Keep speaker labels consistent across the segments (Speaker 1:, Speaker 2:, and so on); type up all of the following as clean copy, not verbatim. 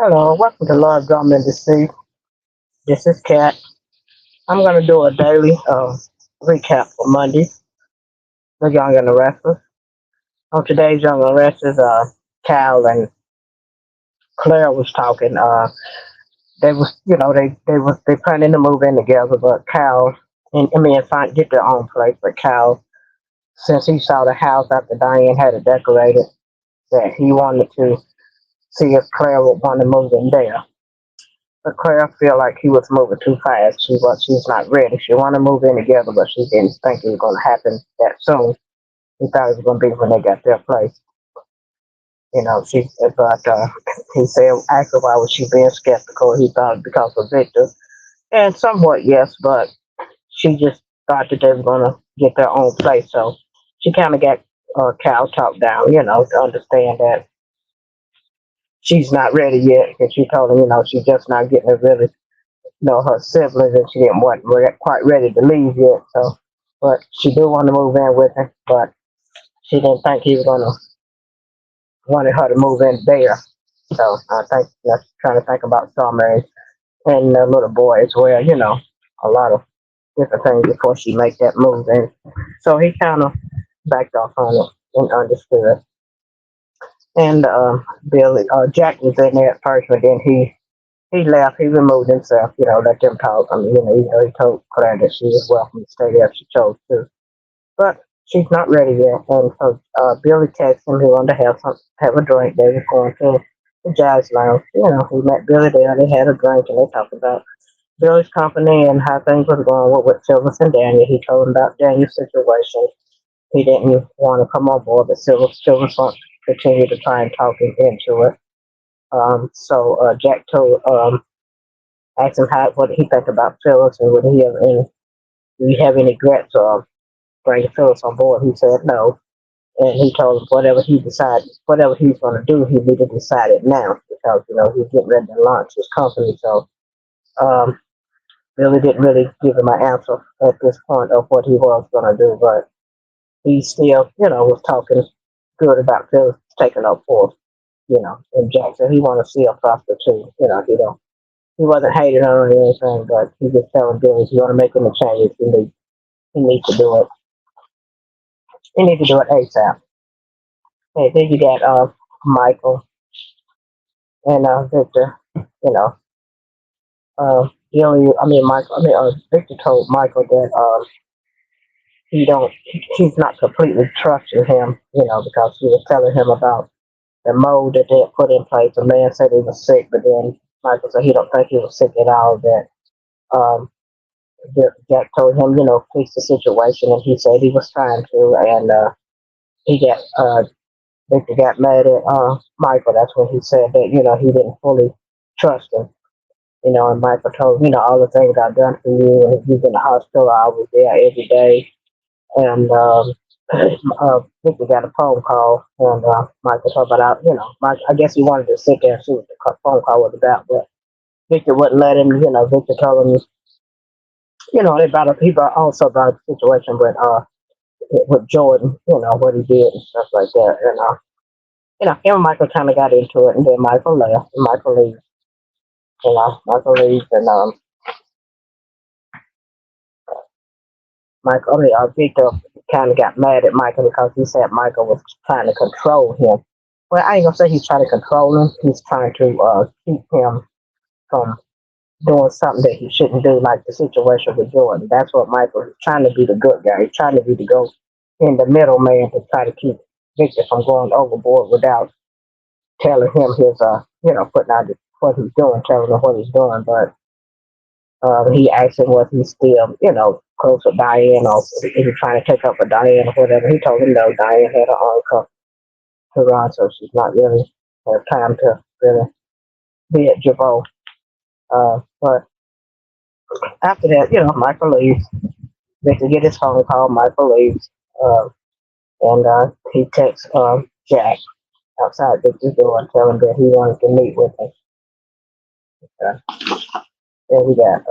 Speaker 1: Hello, welcome to Love, Drama, and Deceit. This is Kat. I'm going to do a daily recap for Monday, the Young and the Restless. On today's Young and Restless, Cal and Claire was talking. They was, they planning to move in together, but Cal and find get their own place. But Cal, since he saw the house after Diane had it decorated, that he wanted to see if Claire would want to move in there. But Claire feel like he was moving too fast. She's not ready. She want to move in together, but she didn't think it was going to happen that soon. He thought it was going to be when they got their place. But he said, actually, why was she being skeptical? He thought because of Victor, and somewhat yes, but she just thought that they were going to get their own place. So she kind of got Cal talked down, to understand that she's not ready yet. And she told him, she's just not getting it really her siblings, and she didn't want quite ready to leave yet. So, but she do want to move in with him, but she didn't think he was gonna wanted her to move in there. So I think that's trying to think about Summer and the little boy as well. A lot of different things before she make that move, and so he kind of backed off on it and understood. And Billy, Jack was in there at first, but then he left. He removed himself. Let them talk. I mean, he told Claire that she was welcome to stay there if she chose to. But she's not ready yet. And so Billy texted him. He wanted to have a drink. They were going to the jazz lounge. He met Billy there. They had a drink and they talked about Billy's company and how things was going with Silver and Daniel. He told him about Daniel's situation. He didn't want to come on board, but Silver continued to try and talk him into it. So Jack told asked him what did he think about Phyllis and would he have any do you have any regrets of bringing Phyllis on board? He said no. And he told him whatever he's gonna do, he need to decide it now because, he's getting ready to launch his company. So um Billy didn't really give him an answer at this point of what he was gonna do, but he still, was talking good about Phyllis taking up for, and Jack said he wanna see her prosper too. He wasn't hating her or anything, but he just telling Billy if you want to make any changes, he needs to do it. He needs to do it ASAP. And then you got Michael and Victor. You know, Billy. I mean Michael. Victor told Michael that he's not completely trusting him. Because he was telling him about the mold that they had put in place. The man said he was sick, but then Michael said he don't think he was sick at all. That um, Jack told him, fix the situation, and he said he was trying to, and he got Victor got mad at Michael. That's when he said that he didn't fully trust him. And Michael told him, all the things I've done for you, and he's in the hospital. I was there every day, and Victor got a phone call, and Michael talked about, Mike. I guess he wanted to sit there and see what the phone call was about, but Victor wouldn't let him. Victor told him, he also brought up the situation with Jordan, what he did and stuff like that. And him and Michael kind of got into it, and then Michael left. And Michael leaves, Michael leaves, and Victor kind of got mad at Michael because he said Michael was trying to control him. Well, I ain't gonna say he's trying to control him. He's trying to keep him from doing something that he shouldn't do, like the situation with Jordan. That's what Michael is trying to be the good guy. He's trying to be the go in the middleman to try to keep Victor from going overboard without telling him putting out what he's doing, telling him what he's doing. But he asked him was he still, close with Diane or if he trying to take up for Diane or whatever. He told him no, Diane had her own cup to run, so she's not really have time to really be at Jabot. But after that, Michael leaves. Victor get his phone call. Michael leaves, and he texts Jack outside Victor's door and tell him that he wanted to meet with him. Then we got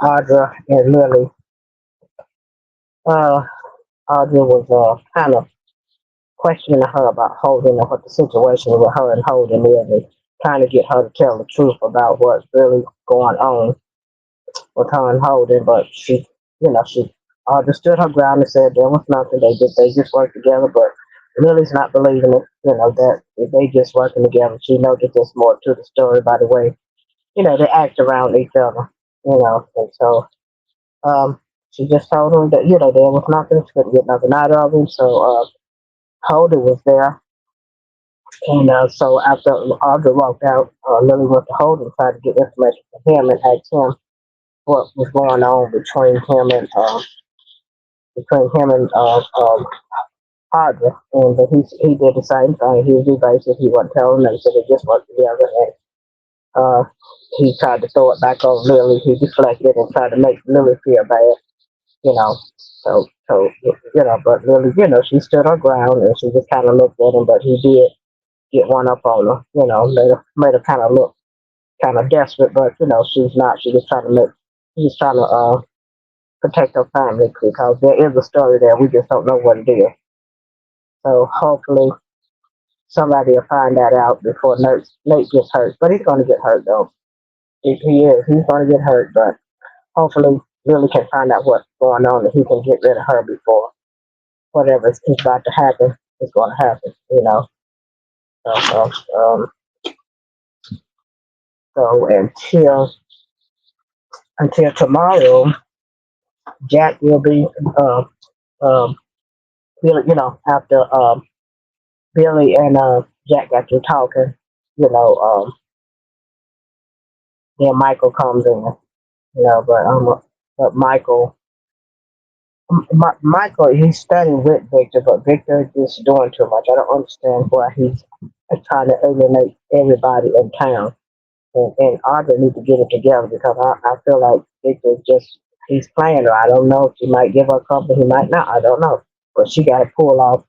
Speaker 1: Audra and Lily. Uh, Audra was kind of questioning her about Holden and what the situation with her and Holden is, and trying to get her to tell the truth about what's really going on with her and Holden. But she stood her ground and said there was nothing. They just worked together. But Lily's not believing it. That they just working together. She knows that there's more to the story by the way. They act around each other. And so she just told him that there was nothing. She couldn't get nothing out of him. So Holden was there. And so after Audra walked out, Lily went to Holden, tried to get information from him, and asked him what was going on between him and Audra. And but he did the same thing. He was evasive. He wasn't telling them, so they just worked together. And uh, he tried to throw it back on Lily. He deflected and tried to make Lily feel bad. You know. But Lily, she stood her ground and she just kind of looked at him, but he did get one up on her. Made her kind of look kind of desperate, but she's not. She's trying to protect her family because there is a story there. We just don't know what it is. So hopefully somebody will find that out before Nate gets hurt. But he's going to get hurt though. He is. He's going to get hurt, but hopefully Lily can find out what's going on and he can get rid of her before whatever is about to happen is going to happen. So, so until tomorrow, Jack will be uh, um, Billy. After Billy and Jack got through talking, then Michael comes in. But Michael, he's studying with Victor, but Victor is just doing too much. I don't understand why he's trying to alienate everybody in town. And Audra need to get it together because I feel like Victor just he's playing her. I don't know if he might give her company, he might not. I don't know, but she got to pull off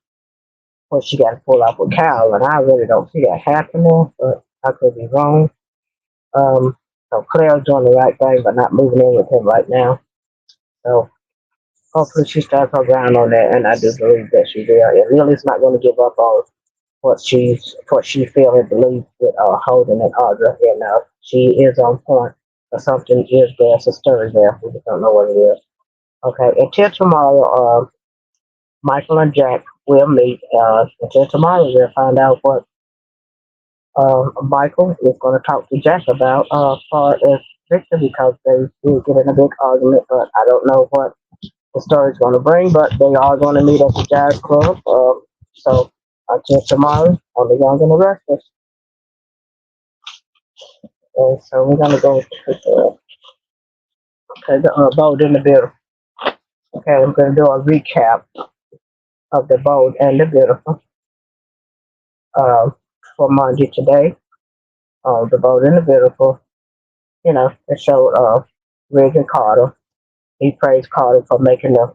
Speaker 1: what she got to pull off with Cal, and I really don't see that happening. But I could be wrong. Um, so Claire's doing the right thing, but not moving in with him right now. So hopefully she starts her ground on that, and I do believe that she will. And Lily's not going to give up on what she feel and believes with Holden and Audra, and she is on point. But something is there, it's a story there. We just don't know what it is. Okay, until tomorrow, Michael and Jack will meet. Until tomorrow, we'll find out what Michael is going to talk to Jack about as far as Victor because they did get in a big argument, but I don't know what the story's going to bring, but they are going to meet at the Jazz Club. So until tomorrow, on the Young and the Restless. And so we're going to go to the Bold and the Beautiful. Okay, I'm going to do a recap of the Bold and the Beautiful uh, for Monday today. The Bold and the Beautiful, it showed Ridge and Carter. He praised Carter for making the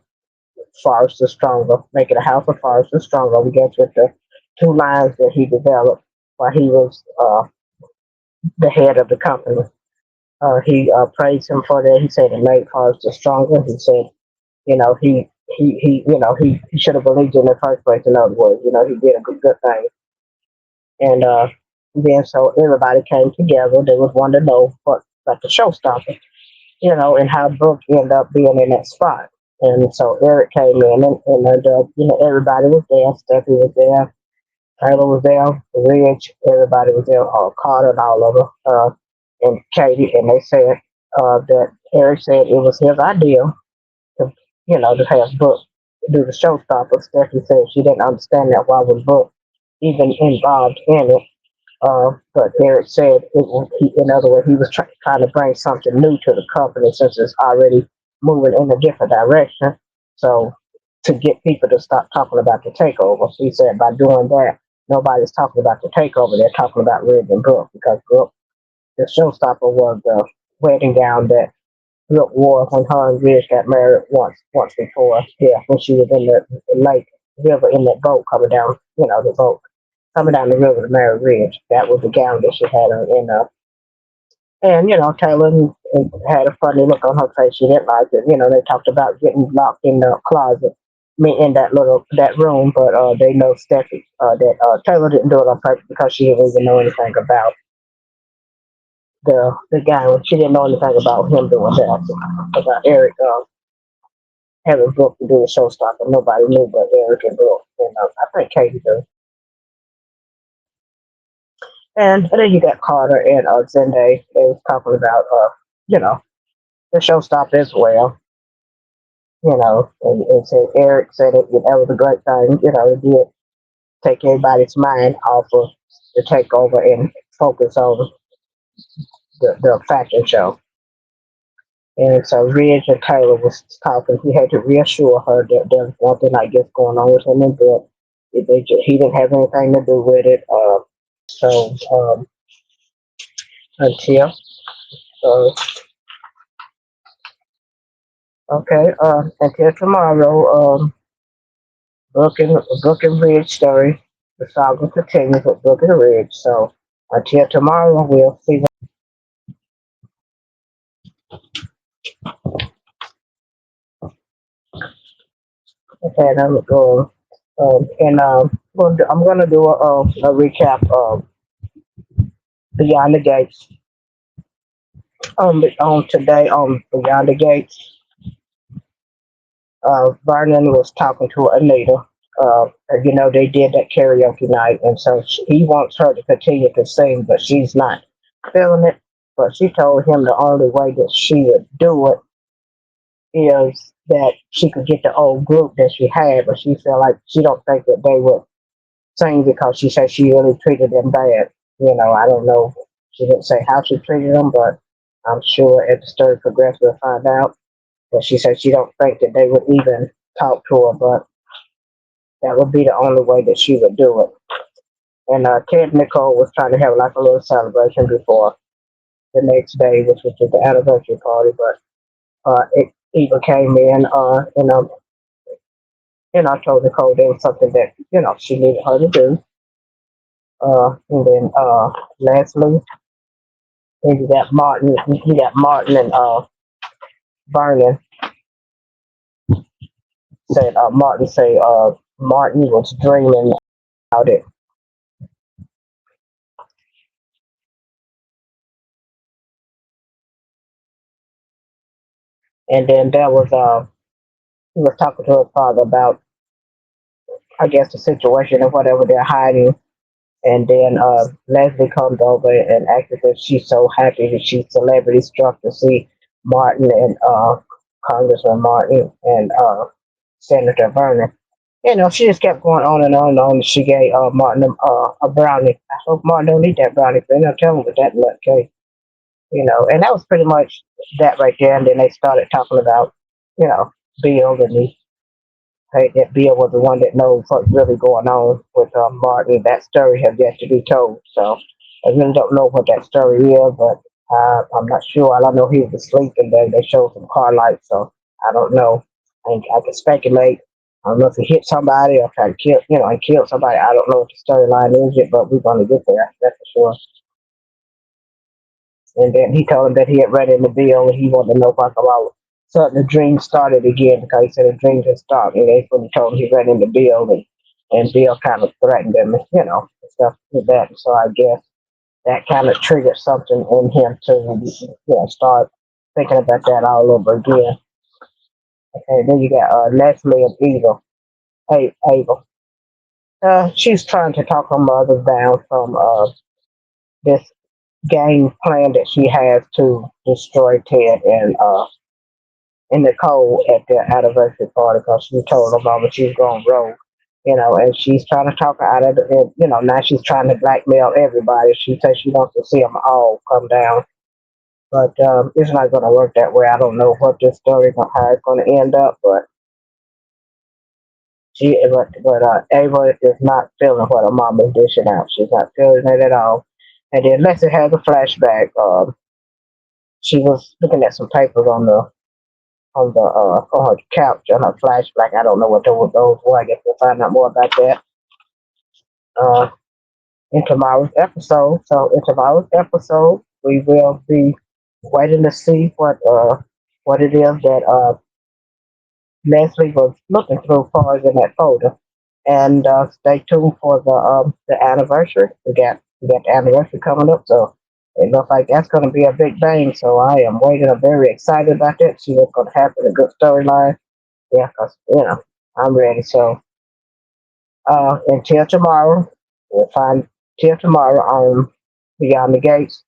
Speaker 1: Forester stronger, making the House of Forester stronger. We get with the two lines that he developed while he was the head of the company. He praised him for that. He said it made Forrester stronger. He said, he should have believed in the first place. In other words, he did a good thing. And then so everybody came together. They was wanting to know what about the showstopper, and how Brooke ended up being in that spot. And so Eric came in, and everybody was there. Steffi was there. Taylor was there. Ridge, everybody was there. Carter and all of them. And Katie, and they said that Eric said it was his idea to, to have Brooke do the showstopper. Stephanie said she didn't understand that why was Brooke even involved in it. But Eric said in other words, he was trying to bring something new to the company since it's already moving in a different direction. So to get people to stop talking about the takeover, he said by doing that, nobody's talking about the takeover. They're talking about Ridge and Brooke because Brooke the showstopper was the wedding gown that Brooke wore when her and Ridge got married once before. Yeah, when she was in the lake river in that boat coming down, the boat coming down the river to marry Ridge. That was the gown that she had on. And Taylor had a funny look on her face. She didn't like it. They talked about getting locked in the closet. me in that room, but they know Steffi that Taylor didn't do it on purpose because she didn't even know anything about the guy. She didn't know anything about him doing that. About Eric having Brooke to do a showstopper. Nobody knew but Eric and Brooke. And I think Katie did. And then you got Carter and Zende. They was talking about you know, the showstopper as well. And said Eric said that was a great thing. It did take everybody's mind off of the takeover and focus on the fashion show. And so Ridge and Taylor was talking. He had to reassure her that there's nothing, I guess, going on with him and Brooke. He didn't have anything to do with it. So until okay, until tomorrow, Brooke and Ridge story. The saga continues with Brooke and Ridge. So until tomorrow, we'll see. Okay, and I'm going. I'm going to do a recap of Beyond the Gates. On today on Beyond the Gates, Vernon was talking to Anita. They did that karaoke night, and so he wants her to continue to sing, but she's not feeling it. But she told him the only way that she would do it is that she could get the old group that she had, but she felt like she don't think that they would sing because she said she really treated them bad. I don't know. She didn't say how she treated them, but I'm sure as the story progresses, we'll find out. But she said she don't think that they would even talk to her, but that would be the only way that she would do it. And Ted Nicole was trying to have like a little celebration before the next day, which was the anniversary party, but Eva came in, and I told Nicole there was something that she needed her to do. And then Leslie, and you got Martin and Vernon said Martin was dreaming about it. And then there was he was talking to his father about, I guess, the situation and whatever they're hiding. And then Leslie comes over and acts as if she's so happy that she's celebrity struck to see Martin and Congressman Martin and Senator Vernon. She just kept going on and on and on. She gave Martin a brownie. I hope Martin don't eat that brownie, but they're not telling him with that nut cake. And that was pretty much that right there. And then they started talking about, you know, Bill and the hey, that Bill was the one that knows what's really going on with Martin. That story has yet to be told. So I really don't know what that story is, but I'm not sure. All I know he was asleep and then they showed some car lights. So I don't know. I can speculate. I don't know if he hit somebody or tried to kill, and killed somebody. I don't know what the storyline is yet, but we're going to get there. That's for sure. And then he told him that he had read in the bill and he wanted to know about the so the dream started again because he said the dream had stopped. And that's when he told him he read in the bill and Bill kind of threatened him, and stuff like that. So I guess that kind of triggered something in him to, start thinking about that all over again. Okay, then you got Leslie and Eva. Hey, Ava. She's trying to talk her mother down from this game plan that she has to destroy Ted and Nicole at their anniversary party because she told her mama she's going rogue, and she's trying to talk her out of it. And, now she's trying to blackmail everybody. She says she wants to see them all come down, but it's not going to work that way. I don't know what this story, how it's going to end up, but Ava is not feeling what her mama is dishing out. She's not feeling it at all. And then Lexi has a flashback. She was looking at some papers on her couch on her flashback. I don't know what those were. I guess we'll find out more about that uh, in tomorrow's episode. So in tomorrow's episode, we will be waiting to see what it is that Leslie was looking through for in that folder. And stay tuned for the anniversary. We got the anniversary coming up, so it looks like that's going to be a big bang. So I am waiting. I'm very excited about that. See what's going to happen. A good storyline. Yeah, cause I'm ready. So until tomorrow, we'll find till tomorrow on Beyond the Gates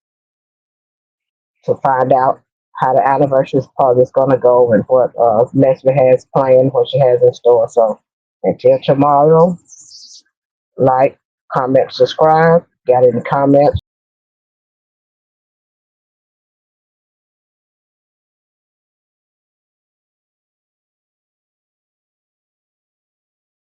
Speaker 1: to find out how the anniversary party is going to go and what Leslie has planned, what she has in store. So until tomorrow, like, comment, subscribe. Got any comments?